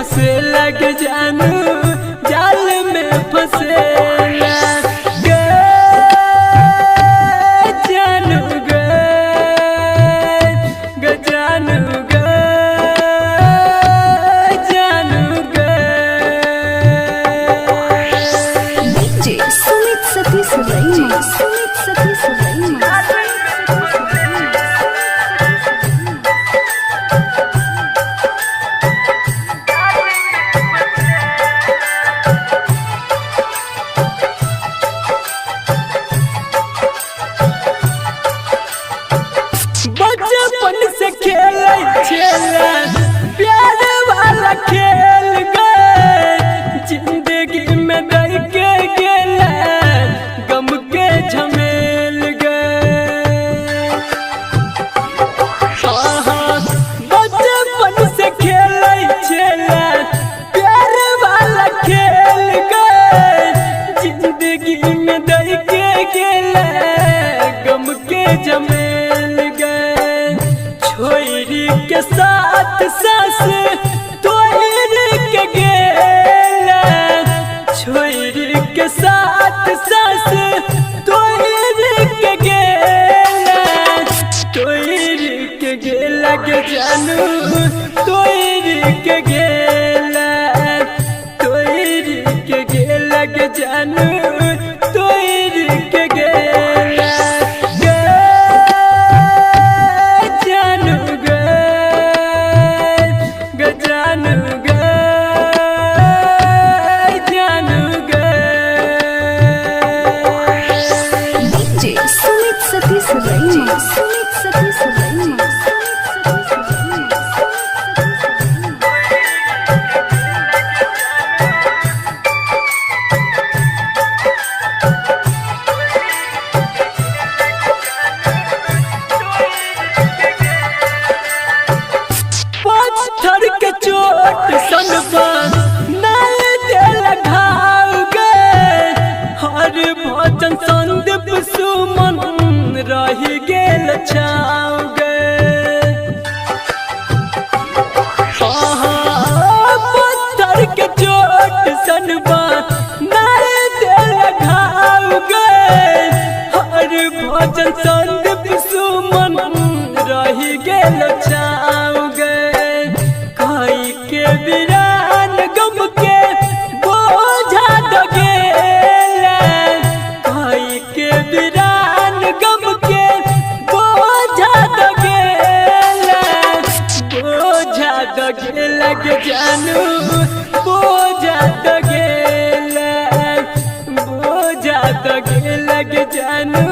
फंसे लग जानू जाल में फंसेला गे जानू गे जानू गे जानू गे। डीजे सुमित सतीश रैना सुमित सतीश रैना। बचपन से खेले छेला प्यार वाला खेल गए जिंदगी में दर के गेला गम के झमेल गए। बचपन से खेले छेला प्यार वाला खेल गए जिंदगी में दर के गेला गम के झमेल गए। छोरी के साथ सास तोरी के गेला छोरी के साथ सास तोरी के गेला तोरी के गेला के जानू तोरी के गेला तोरी के गेला के जानू तोरी के गेला सुमित सतीश रैना सुमित सतीश रैना। पत्थर के चोट सनबा नहीं दिल घाव गए हर भजन संदीप सुमन रही गेल छाव गए। पत्थर के चोट सनबा नहीं दिल घाव गए हर भजन संदीप सुमन रही गेल छाव गए। खाई के वीरान गम के बोझा दगेला खाई के वीरान गम के बोझा दगेला बोझा दगेला के जानू बोझा दगेला बोझा दगेला के जानू